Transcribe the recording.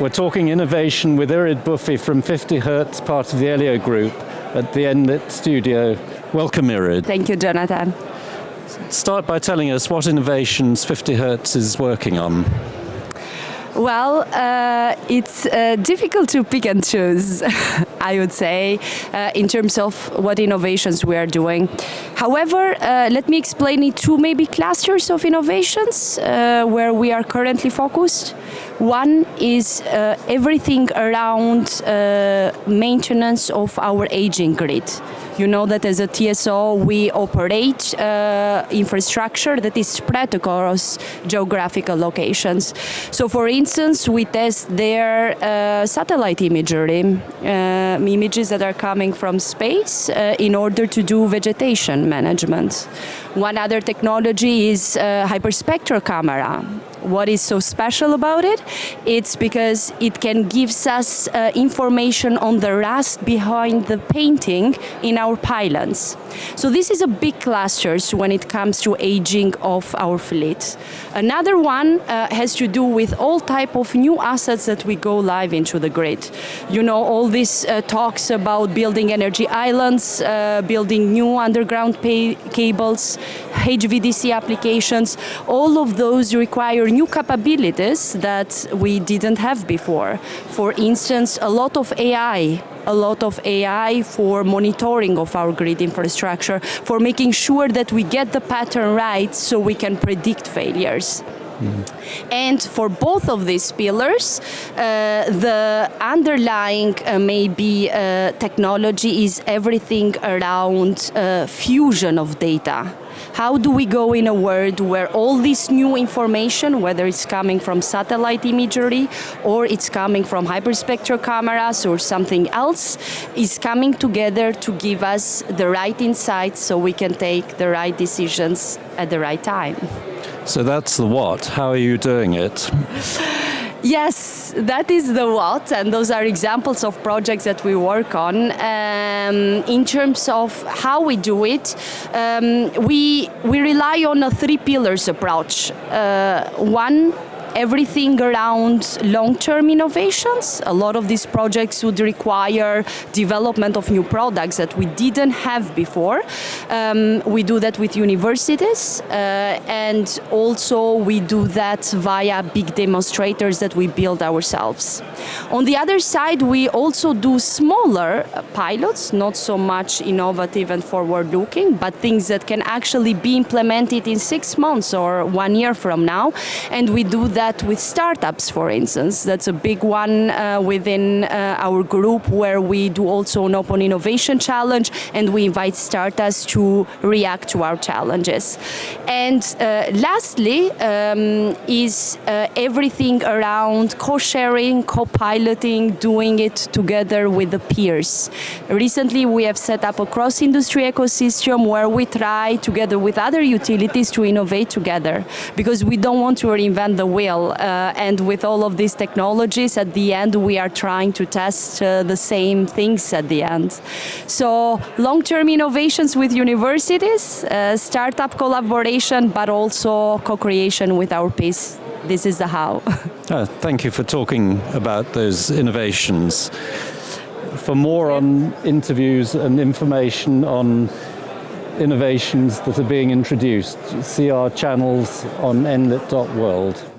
We're talking innovation with Irid Bufi from 50 Hertz, part of the Elia Group, at the Enlit studio. Welcome, Irid. Thank you, Jonathan. Start by telling us what innovations 50 Hertz is working on. Well, it's difficult to pick and choose, I would say, in terms of what innovations we are doing. However, let me explain it two maybe clusters of innovations where we are currently focused. One is everything around maintenance of our aging grid. You know that as a TSO we operate infrastructure that is spread across geographical locations. So for instance, we test their satellite imagery, images that are coming from space in order to do vegetation management. One other technology is hyperspectral camera. What is so special about it? It's because it can give us information on the rust behind the painting in our pylons. So this is a big cluster when it comes to aging of our fleet. Another one has to do with all type of new assets that we go live into the grid. You know, all these talks about building energy islands, building new underground cables, HVDC applications, all of those require new capabilities that we didn't have before. For instance, a lot of AI for monitoring of our grid infrastructure, for making sure that we get the pattern right so we can predict failures. And for both of these pillars, the underlying technology is everything around fusion of data. How do we go in a world where all this new information, whether it's coming from satellite imagery or it's coming from hyperspectral cameras or something else, is coming together to give us the right insights so we can take the right decisions at the right time? So that's the what. How are you doing it? Yes, that is the what, and those are examples of projects that we work on. In terms of how we do it, we rely on a three pillars approach. One, everything around long-term innovations. A lot of these projects would require development of new products that we didn't have before. We do that with universities, and also we do that via big demonstrators that we build ourselves. On the other side, we also do smaller pilots, not so much innovative and forward-looking, but things that can actually be implemented in 6 months or 1 year from now, and we do that with startups, for instance. That's a big one within our group, where we do also an open innovation challenge and we invite startups to react to our challenges. And lastly is everything around co-sharing, co-piloting, doing it together with the peers. Recently we have set up a cross-industry ecosystem where we try together with other utilities to innovate together, because we don't want to reinvent the wheel. And with all of these technologies, at the end, we are trying to test the same things at the end. So long-term innovations with universities, startup collaboration, but also co-creation with our peers. This is the how. Thank you for talking about those innovations. For more on interviews and information on innovations that are being introduced, see our channels on enlit.world.